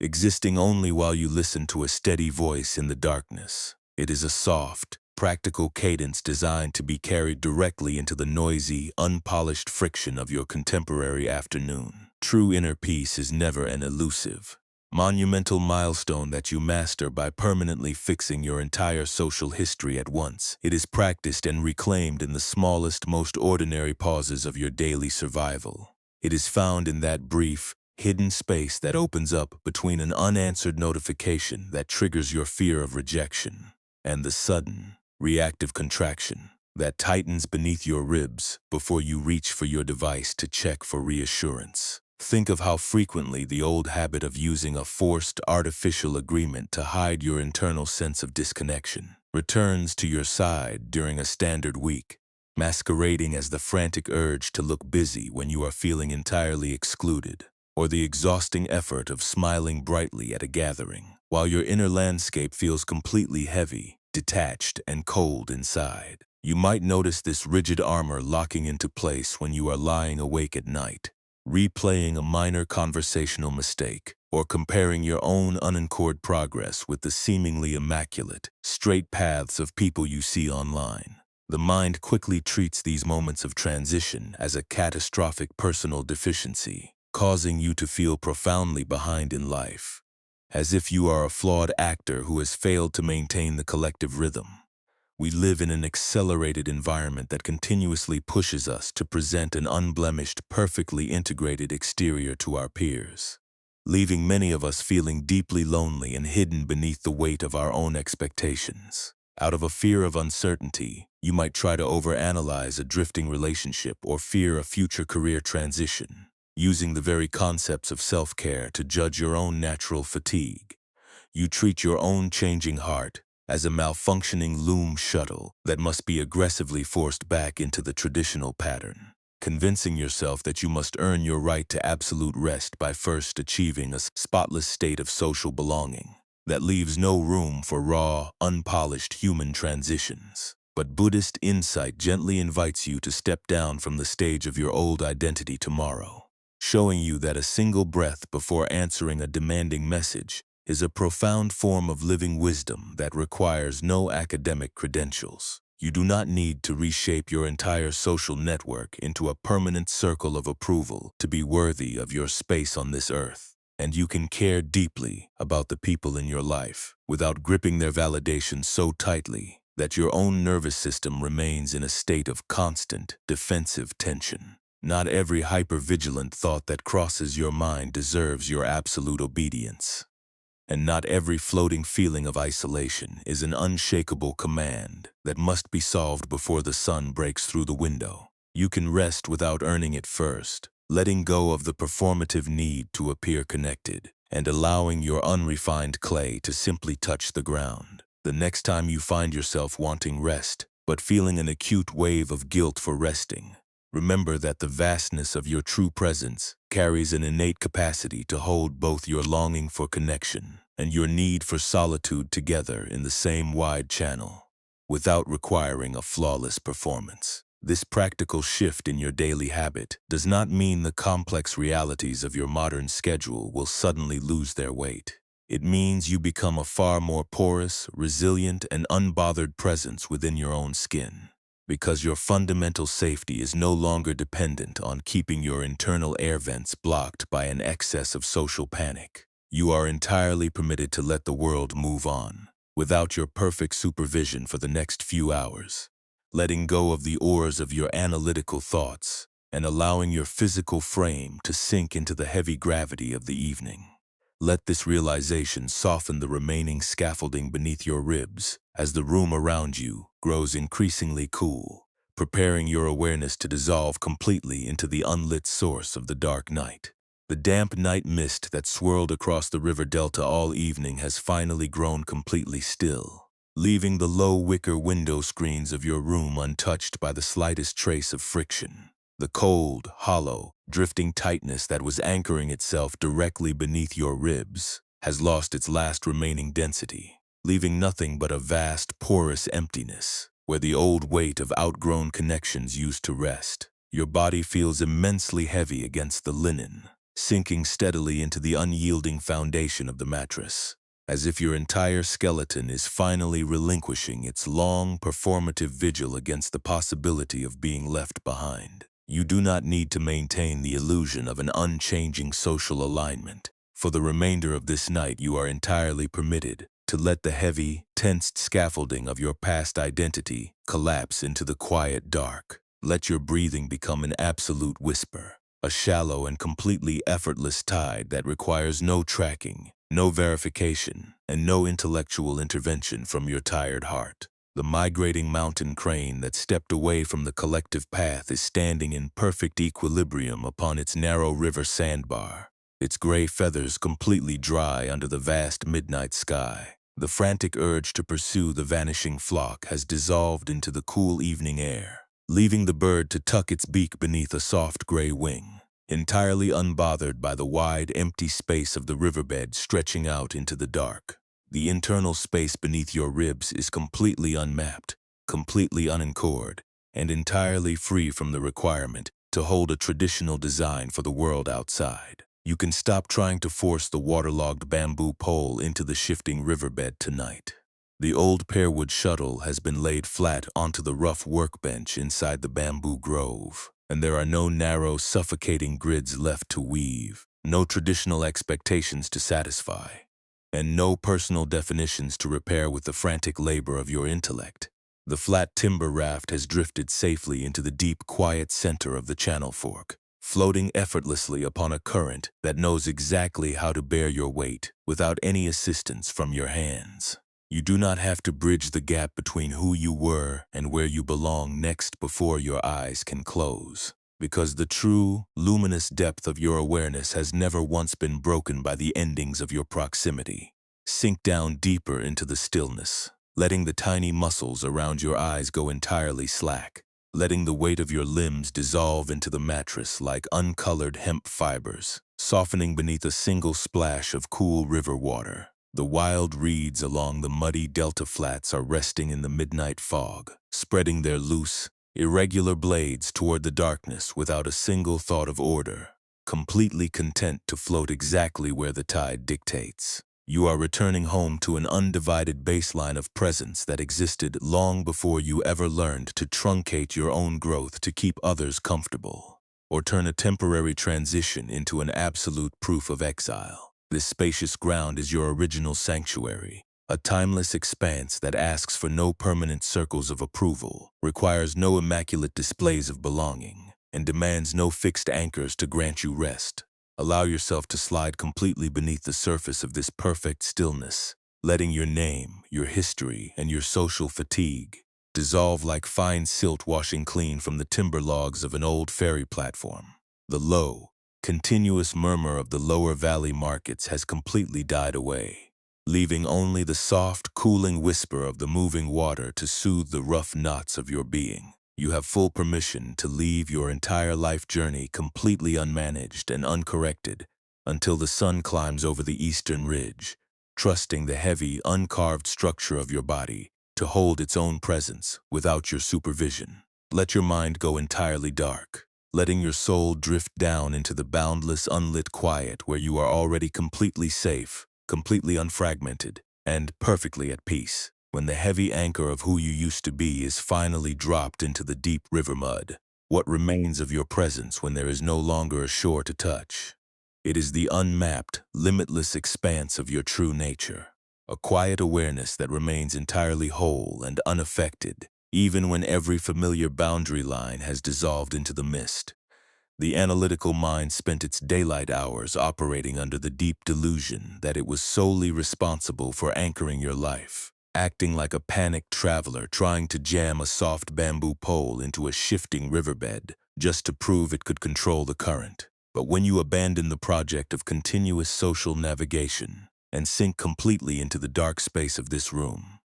existing only while you listen to a steady voice in the darkness. It is a soft, practical cadence designed to be carried directly into the noisy, unpolished friction of your contemporary afternoon. True inner peace is never an elusive, monumental milestone that you master by permanently fixing your entire social history at once. It is practiced and reclaimed in the smallest, most ordinary pauses of your daily survival. It is found in that brief, hidden space that opens up between an unanswered notification that triggers your fear of rejection and the sudden, reactive contraction that tightens beneath your ribs before you reach for your device to check for reassurance. Think of how frequently the old habit of using a forced, artificial agreement to hide your internal sense of disconnection returns to your side during a standard week, masquerading as the frantic urge to look busy when you are feeling entirely excluded, or the exhausting effort of smiling brightly at a gathering, while your inner landscape feels completely heavy, detached, and cold inside. You might notice this rigid armor locking into place when you are lying awake at night, replaying a minor conversational mistake, or comparing your own unanchored progress with the seemingly immaculate, straight paths of people you see online. The mind quickly treats these moments of transition as a catastrophic personal deficiency, causing you to feel profoundly behind in life, as if you are a flawed actor who has failed to maintain the collective rhythm. We live in an accelerated environment that continuously pushes us to present an unblemished, perfectly integrated exterior to our peers, leaving many of us feeling deeply lonely and hidden beneath the weight of our own expectations. Out of a fear of uncertainty, you might try to overanalyze a drifting relationship or fear a future career transition, using the very concepts of self-care to judge your own natural fatigue. You treat your own changing heart as a malfunctioning loom shuttle that must be aggressively forced back into the traditional pattern, convincing yourself that you must earn your right to absolute rest by first achieving a spotless state of social belonging that leaves no room for raw, unpolished human transitions. But Buddhist insight gently invites you to step down from the stage of your old identity tomorrow, showing you that a single breath before answering a demanding message is a profound form of living wisdom that requires no academic credentials. You do not need to reshape your entire social network into a permanent circle of approval to be worthy of your space on this earth. And you can care deeply about the people in your life without gripping their validation so tightly that your own nervous system remains in a state of constant, defensive tension. Not every hypervigilant thought that crosses your mind deserves your absolute obedience. And not every floating feeling of isolation is an unshakable command that must be solved before the sun breaks through the window. You can rest without earning it first, letting go of the performative need to appear connected, and allowing your unrefined clay to simply touch the ground. The next time you find yourself wanting rest, but feeling an acute wave of guilt for resting, remember that the vastness of your true presence carries an innate capacity to hold both your longing for connection and your need for solitude together in the same wide channel, without requiring a flawless performance. This practical shift in your daily habit does not mean the complex realities of your modern schedule will suddenly lose their weight. It means you become a far more porous, resilient, and unbothered presence within your own skin, because your fundamental safety is no longer dependent on keeping your internal air vents blocked by an excess of social panic. You are entirely permitted to let the world move on, without your perfect supervision for the next few hours. letting go of the oars of your analytical thoughts and allowing your physical frame to sink into the heavy gravity of the evening. Let this realization soften the remaining scaffolding beneath your ribs as the room around you grows increasingly cool, preparing your awareness to dissolve completely into the unlit source of the dark night. The damp night mist that swirled across the river delta all evening has finally grown completely still, leaving the low wicker window screens of your room untouched by the slightest trace of friction. The cold, hollow, drifting tightness that was anchoring itself directly beneath your ribs has lost its last remaining density, leaving nothing but a vast, porous emptiness where the old weight of outgrown connections used to rest. Your body feels immensely heavy against the linen, sinking steadily into the unyielding foundation of the mattress, as if your entire skeleton is finally relinquishing its long, performative vigil against the possibility of being left behind. You do not need to maintain the illusion of an unchanging social alignment. For the remainder of this night, you are entirely permitted to let the heavy, tensed scaffolding of your past identity collapse into the quiet dark. Let your breathing become an absolute whisper, a shallow and completely effortless tide that requires no tracking, no verification, and no intellectual intervention from your tired heart. The migrating mountain crane that stepped away from the collective path is standing in perfect equilibrium upon its narrow river sandbar, its gray feathers completely dry under the vast midnight sky. The frantic urge to pursue the vanishing flock has dissolved into the cool evening air, leaving the bird to tuck its beak beneath a soft gray wing, entirely unbothered by the wide, empty space of the riverbed stretching out into the dark. The internal space beneath your ribs is completely unmapped, completely unanchored, and entirely free from the requirement to hold a traditional design for the world outside. You can stop trying to force the waterlogged bamboo pole into the shifting riverbed tonight. The old pearwood shuttle has been laid flat onto the rough workbench inside the bamboo grove, and there are no narrow, suffocating grids left to weave, no traditional expectations to satisfy, and no personal definitions to repair with the frantic labor of your intellect. The flat timber raft has drifted safely into the deep, quiet center of the channel fork, floating effortlessly upon a current that knows exactly how to bear your weight without any assistance from your hands. You do not have to bridge the gap between who you were and where you belong next before your eyes can close, because the true, luminous depth of your awareness has never once been broken by the endings of your proximity. Sink down deeper into the stillness, letting the tiny muscles around your eyes go entirely slack, letting the weight of your limbs dissolve into the mattress like uncolored hemp fibers, softening beneath a single splash of cool river water. The wild reeds along the muddy delta flats are resting in the midnight fog, spreading their loose, irregular blades toward the darkness without a single thought of order, completely content to float exactly where the tide dictates. You are returning home to an undivided baseline of presence that existed long before you ever learned to truncate your own growth to keep others comfortable, or turn a temporary transition into an absolute proof of exile. This spacious ground is your original sanctuary, a timeless expanse that asks for no permanent circles of approval, requires no immaculate displays of belonging, and demands no fixed anchors to grant you rest. Allow yourself to slide completely beneath the surface of this perfect stillness, letting your name, your history, and your social fatigue dissolve like fine silt washing clean from the timber logs of an old ferry platform. The low, continuous murmur of the lower valley markets has completely died away, leaving only the soft, cooling whisper of the moving water to soothe the rough knots of your being. You have full permission to leave your entire life journey completely unmanaged and uncorrected until the sun climbs over the eastern ridge, trusting the heavy, uncarved structure of your body to hold its own presence without your supervision. Let your mind go entirely dark, letting your soul drift down into the boundless, unlit quiet where you are already completely safe, completely unfragmented, and perfectly at peace. When the heavy anchor of who you used to be is finally dropped into the deep river mud, what remains of your presence when there is no longer a shore to touch? It is the unmapped, limitless expanse of your true nature, a quiet awareness that remains entirely whole and unaffected, even when every familiar boundary line has dissolved into the mist. The analytical mind spent its daylight hours operating under the deep delusion that it was solely responsible for anchoring your life, acting like a panicked traveler trying to jam a soft bamboo pole into a shifting riverbed just to prove it could control the current. But when you abandon the project of continuous social navigation and sink completely into the dark space of this room,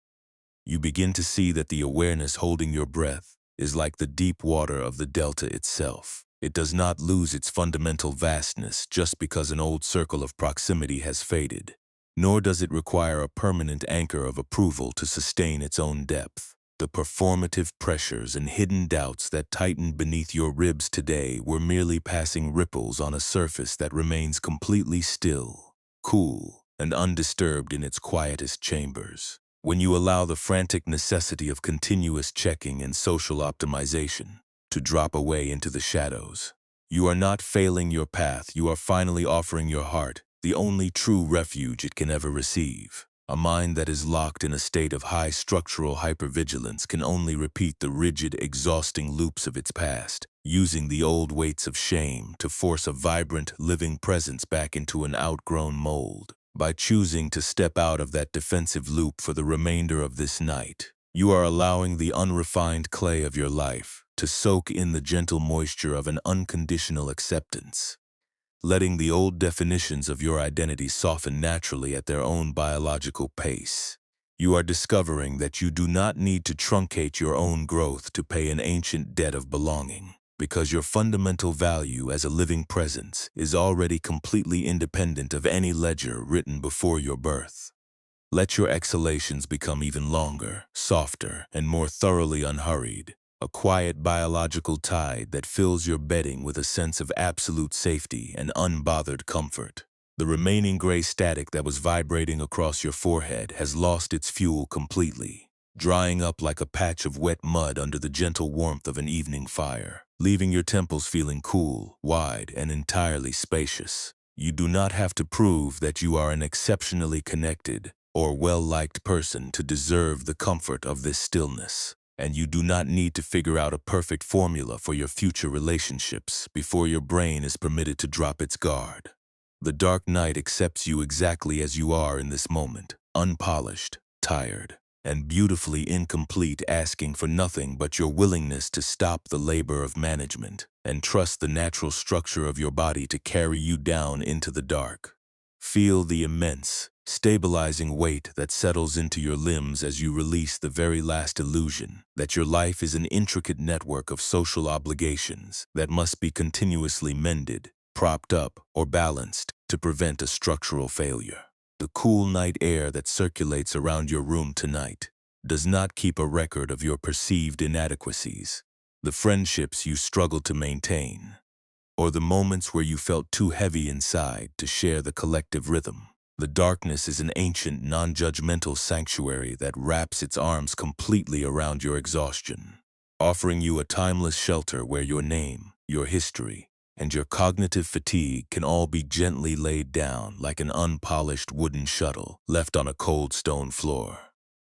you begin to see that the awareness holding your breath is like the deep water of the delta itself. It does not lose its fundamental vastness just because an old circle of proximity has faded, nor does it require a permanent anchor of approval to sustain its own depth. The performative pressures and hidden doubts that tightened beneath your ribs today were merely passing ripples on a surface that remains completely still, cool, and undisturbed in its quietest chambers. When you allow the frantic necessity of continuous checking and social optimization to drop away into the shadows, you are not failing your path, you are finally offering your heart the only true refuge it can ever receive. A mind that is locked in a state of high structural hypervigilance can only repeat the rigid, exhausting loops of its past, using the old weights of shame to force a vibrant, living presence back into an outgrown mold. By choosing to step out of that defensive loop for the remainder of this night, you are allowing the unrefined clay of your life to soak in the gentle moisture of an unconditional acceptance, letting the old definitions of your identity soften naturally at their own biological pace. You are discovering that you do not need to truncate your own growth to pay an ancient debt of belonging, because your fundamental value as a living presence is already completely independent of any ledger written before your birth. Let your exhalations become even longer, softer, and more thoroughly unhurried, a quiet biological tide that fills your bedding with a sense of absolute safety and unbothered comfort. The remaining gray static that was vibrating across your forehead has lost its fuel completely, drying up like a patch of wet mud under the gentle warmth of an evening fire, leaving your temples feeling cool, wide, and entirely spacious. You do not have to prove that you are an exceptionally connected or well-liked person to deserve the comfort of this stillness. And you do not need to figure out a perfect formula for your future relationships before your brain is permitted to drop its guard. The dark night accepts you exactly as you are in this moment, unpolished, tired, and beautifully incomplete, asking for nothing but your willingness to stop the labor of management and trust the natural structure of your body to carry you down into the dark. Feel the immense, stabilizing weight that settles into your limbs as you release the very last illusion that your life is an intricate network of social obligations that must be continuously mended, propped up, or balanced to prevent a structural failure. The cool night air that circulates around your room tonight does not keep a record of your perceived inadequacies, the friendships you struggle to maintain, or the moments where you felt too heavy inside to share the collective rhythm. The darkness is an ancient, non-judgmental sanctuary that wraps its arms completely around your exhaustion, offering you a timeless shelter where your name, your history, and your cognitive fatigue can all be gently laid down like an unpolished wooden shuttle left on a cold stone floor.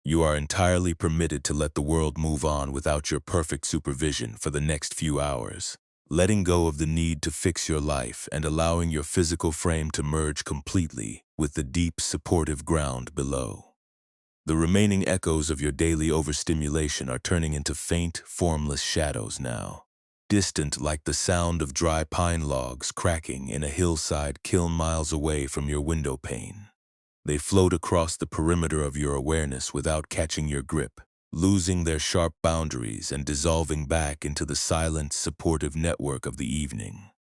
You are entirely permitted to let the world move on without your perfect supervision for the next few hours, letting go of the need to fix your life and allowing your physical frame to merge completely with the deep, supportive ground below. The remaining echoes of your daily overstimulation are turning into faint, formless shadows now, distant like the sound of dry pine logs cracking in a hillside kiln miles away from your window pane. They float across the perimeter of your awareness without catching your grip, losing their sharp boundaries and dissolving back into the silent, supportive network of the evening.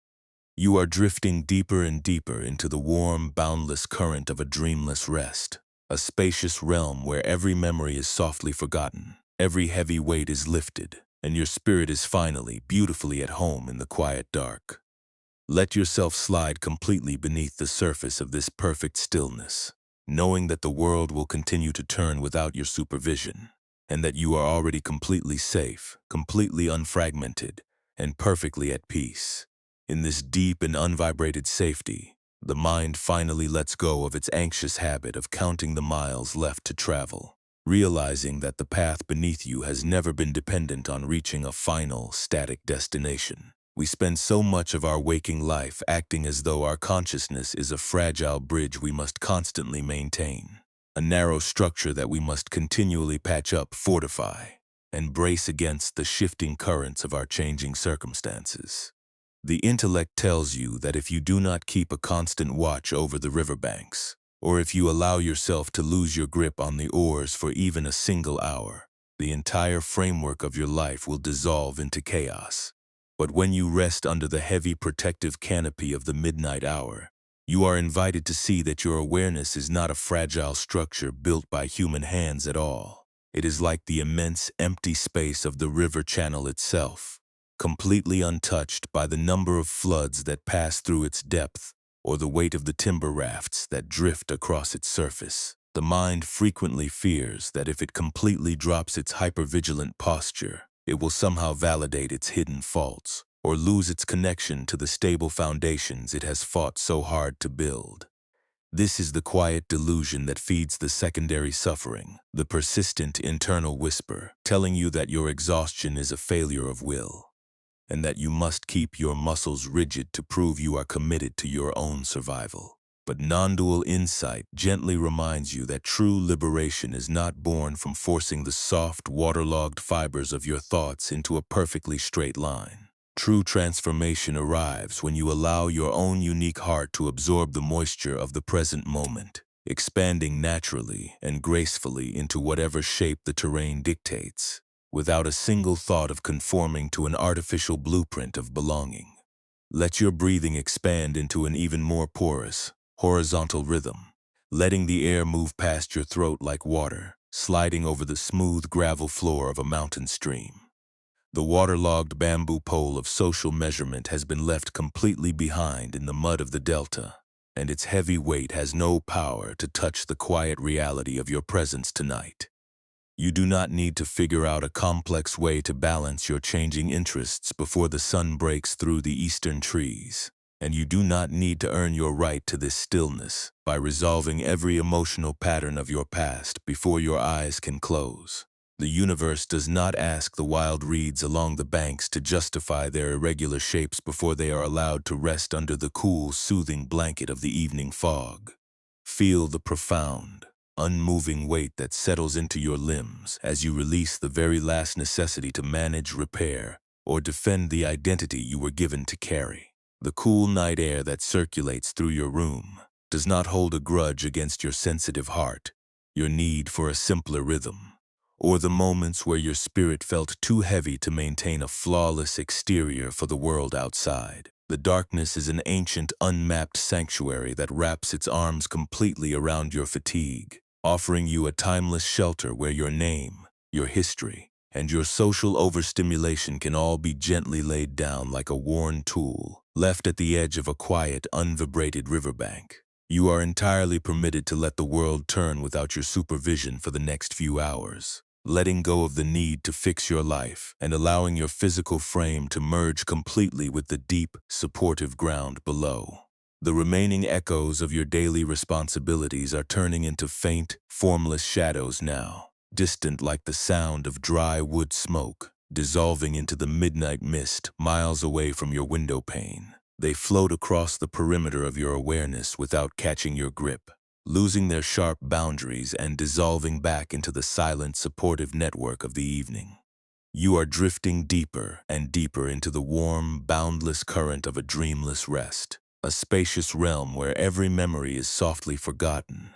You are drifting deeper and deeper into the warm, boundless current of a dreamless rest, a spacious realm where every memory is softly forgotten, every heavy weight is lifted, and your spirit is finally, beautifully at home in the quiet dark. Let yourself slide completely beneath the surface of this perfect stillness, knowing that the world will continue to turn without your supervision, and that you are already completely safe, completely unfragmented, and perfectly at peace. In this deep and unvibrated safety, the mind finally lets go of its anxious habit of counting the miles left to travel. realizing that the path beneath you has never been dependent on reaching a final, static destination. We spend so much of our waking life acting as though our consciousness is a fragile bridge we must constantly maintain, a narrow structure that we must continually patch up, fortify, and brace against the shifting currents of our changing circumstances. The intellect tells you that if you do not keep a constant watch over the riverbanks, or if you allow yourself to lose your grip on the oars for even a single hour, the entire framework of your life will dissolve into chaos. But when you rest under the heavy protective canopy of the midnight hour, you are invited to see that your awareness is not a fragile structure built by human hands at all. It is like the immense empty space of the river channel itself, completely untouched by the number of floods that pass through its depth or the weight of the timber rafts that drift across its surface. The mind frequently fears that if it completely drops its hypervigilant posture, it will somehow validate its hidden faults or lose its connection to the stable foundations it has fought so hard to build. This is the quiet delusion that feeds the secondary suffering, the persistent internal whisper telling you that your exhaustion is a failure of will, and that you must keep your muscles rigid to prove you are committed to your own survival. But non-dual insight gently reminds you that true liberation is not born from forcing the soft, waterlogged fibers of your thoughts into a perfectly straight line. True transformation arrives when you allow your own unique heart to absorb the moisture of the present moment, expanding naturally and gracefully into whatever shape the terrain dictates, without a single thought of conforming to an artificial blueprint of belonging. Let your breathing expand into an even more porous, horizontal rhythm, letting the air move past your throat like water, sliding over the smooth gravel floor of a mountain stream. The waterlogged bamboo pole of social measurement has been left completely behind in the mud of the delta, and its heavy weight has no power to touch the quiet reality of your presence tonight. You do not need to figure out a complex way to balance your changing interests before the sun breaks through the eastern trees. And you do not need to earn your right to this stillness by resolving every emotional pattern of your past before your eyes can close. The universe does not ask the wild reeds along the banks to justify their irregular shapes before they are allowed to rest under the cool, soothing blanket of the evening fog. Feel the profound, unmoving weight that settles into your limbs as you release the very last necessity to manage, repair, or defend the identity you were given to carry. The cool night air that circulates through your room does not hold a grudge against your sensitive heart, your need for a simpler rhythm, or the moments where your spirit felt too heavy to maintain a flawless exterior for the world outside. The darkness is an ancient, unmapped sanctuary that wraps its arms completely around your fatigue, offering you a timeless shelter where your name, your history, and your social overstimulation can all be gently laid down like a worn tool, left at the edge of a quiet, unvibrated riverbank. You are entirely permitted to let the world turn without your supervision for the next few hours, letting go of the need to fix your life and allowing your physical frame to merge completely with the deep, supportive ground below. The remaining echoes of your daily responsibilities are turning into faint, formless shadows now, distant like the sound of dry wood smoke, dissolving into the midnight mist miles away from your window pane. They float across the perimeter of your awareness without catching your grip, losing their sharp boundaries and dissolving back into the silent, supportive network of the evening. You are drifting deeper and deeper into the warm, boundless current of a dreamless rest, a spacious realm where every memory is softly forgotten.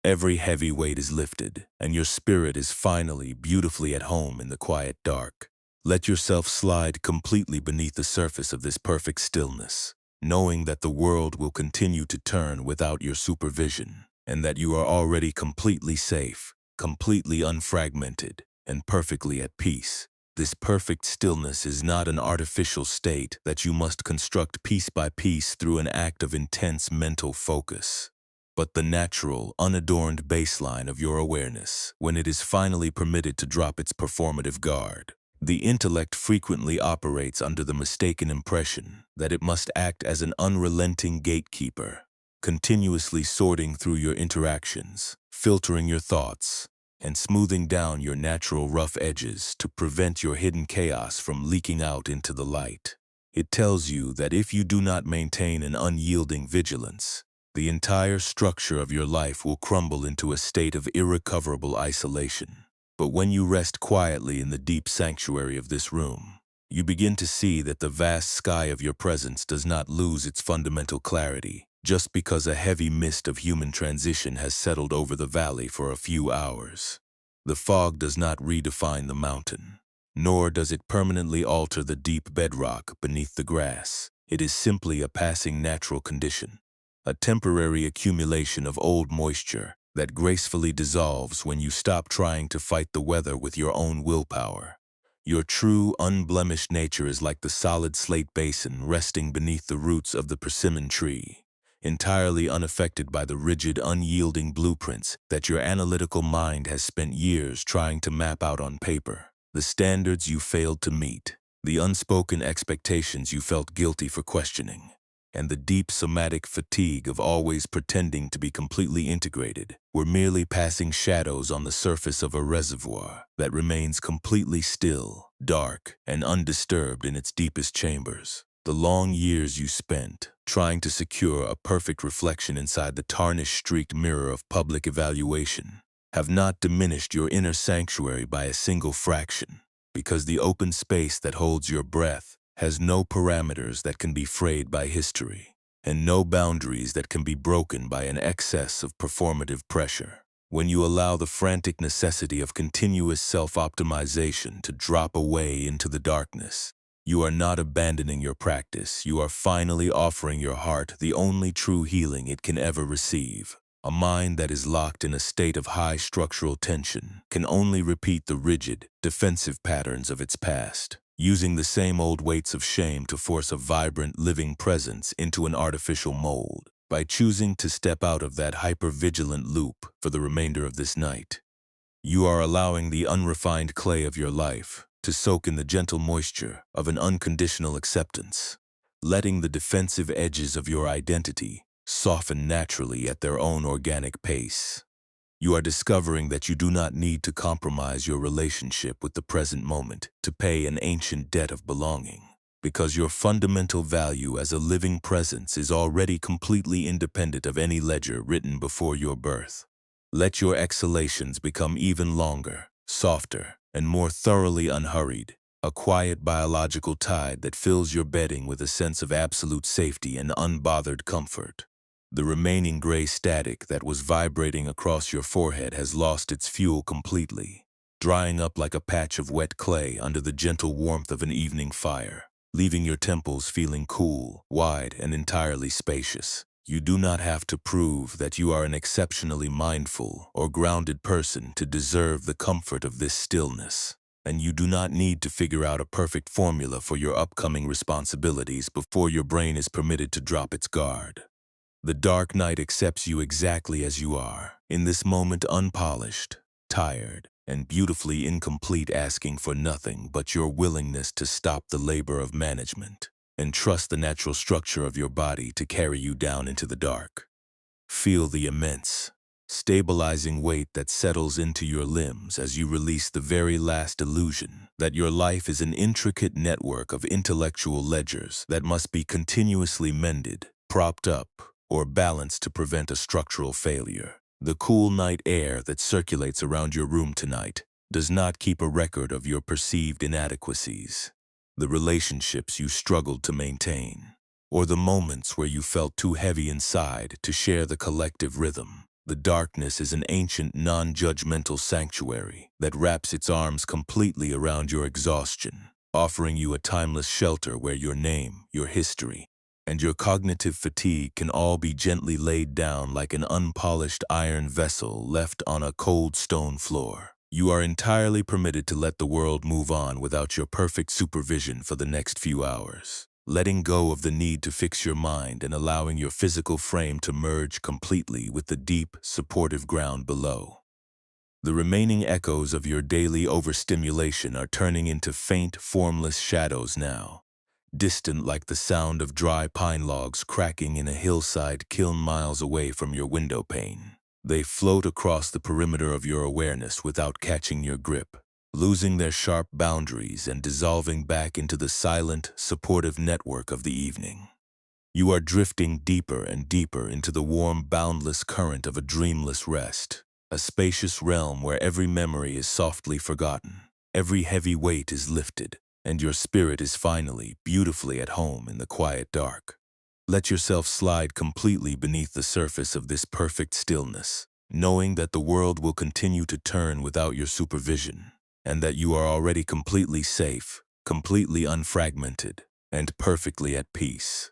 Every heavy weight is lifted, and your spirit is finally beautifully at home in the quiet dark. Let yourself slide completely beneath the surface of this perfect stillness, knowing that the world will continue to turn without your supervision, and that you are already completely safe, completely unfragmented, and perfectly at peace. This perfect stillness is not an artificial state that you must construct piece by piece through an act of intense mental focus, but the natural, unadorned baseline of your awareness when it is finally permitted to drop its performative guard. The intellect frequently operates under the mistaken impression that it must act as an unrelenting gatekeeper, continuously sorting through your interactions, filtering your thoughts, and smoothing down your natural rough edges to prevent your hidden chaos from leaking out into the light. It tells you that if you do not maintain an unyielding vigilance, the entire structure of your life will crumble into a state of irrecoverable isolation. But when you rest quietly in the deep sanctuary of this room, you begin to see that the vast sky of your presence does not lose its fundamental clarity just because a heavy mist of human transition has settled over the valley for a few hours. The fog does not redefine the mountain, nor does it permanently alter the deep bedrock beneath the grass. It is simply a passing natural condition, a temporary accumulation of old moisture that gracefully dissolves when you stop trying to fight the weather with your own willpower. Your true, unblemished nature is like the solid slate basin resting beneath the roots of the persimmon tree, entirely unaffected by the rigid, unyielding blueprints that your analytical mind has spent years trying to map out on paper. The standards you failed to meet, the unspoken expectations you felt guilty for questioning, and the deep somatic fatigue of always pretending to be completely integrated were merely passing shadows on the surface of a reservoir that remains completely still, dark, and undisturbed in its deepest chambers. The long years you spent trying to secure a perfect reflection inside the tarnish-streaked mirror of public evaluation have not diminished your inner sanctuary by a single fraction, because the open space that holds your breath has no parameters that can be frayed by history, and no boundaries that can be broken by an excess of performative pressure. When you allow the frantic necessity of continuous self-optimization to drop away into the darkness, you are not abandoning your practice. You are finally offering your heart the only true healing it can ever receive. A mind that is locked in a state of high structural tension can only repeat the rigid, defensive patterns of its past, using the same old weights of shame to force a vibrant, living presence into an artificial mold. By choosing to step out of that hyper-vigilant loop for the remainder of this night, you are allowing the unrefined clay of your life to soak in the gentle moisture of an unconditional acceptance, letting the defensive edges of your identity soften naturally at their own organic pace. You are discovering that you do not need to compromise your relationship with the present moment to pay an ancient debt of belonging, because your fundamental value as a living presence is already completely independent of any ledger written before your birth. Let your exhalations become even longer, softer, and more thoroughly unhurried, a quiet biological tide that fills your bedding with a sense of absolute safety and unbothered comfort. The remaining gray static that was vibrating across your forehead has lost its fuel completely, drying up like a patch of wet clay under the gentle warmth of an evening fire, leaving your temples feeling cool, wide, and entirely spacious. You do not have to prove that you are an exceptionally mindful or grounded person to deserve the comfort of this stillness, and you do not need to figure out a perfect formula for your upcoming responsibilities before your brain is permitted to drop its guard. The dark night accepts you exactly as you are, in this moment unpolished, tired, and beautifully incomplete, asking for nothing but your willingness to stop the labor of management and trust the natural structure of your body to carry you down into the dark. Feel the immense, stabilizing weight that settles into your limbs as you release the very last illusion that your life is an intricate network of intellectual ledgers that must be continuously mended, propped up, or balanced to prevent a structural failure. The cool night air that circulates around your room tonight does not keep a record of your perceived inadequacies, the relationships you struggled to maintain, or the moments where you felt too heavy inside to share the collective rhythm. The darkness is an ancient, non-judgmental sanctuary that wraps its arms completely around your exhaustion, offering you a timeless shelter where your name, your history, and your cognitive fatigue can all be gently laid down like an unpolished iron vessel left on a cold stone floor. You are entirely permitted to let the world move on without your perfect supervision for the next few hours, letting go of the need to fix your mind and allowing your physical frame to merge completely with the deep, supportive ground below. The remaining echoes of your daily overstimulation are turning into faint, formless shadows now, distant like the sound of dry pine logs cracking in a hillside kiln miles away from your window pane. They float across the perimeter of your awareness without catching your grip, losing their sharp boundaries and dissolving back into the silent, supportive network of the evening. You are drifting deeper and deeper into the warm, boundless current of a dreamless rest, a spacious realm where every memory is softly forgotten, every heavy weight is lifted, and your spirit is finally, beautifully at home in the quiet dark. Let yourself slide completely beneath the surface of this perfect stillness, knowing that the world will continue to turn without your supervision, and that you are already completely safe, completely unfragmented, and perfectly at peace.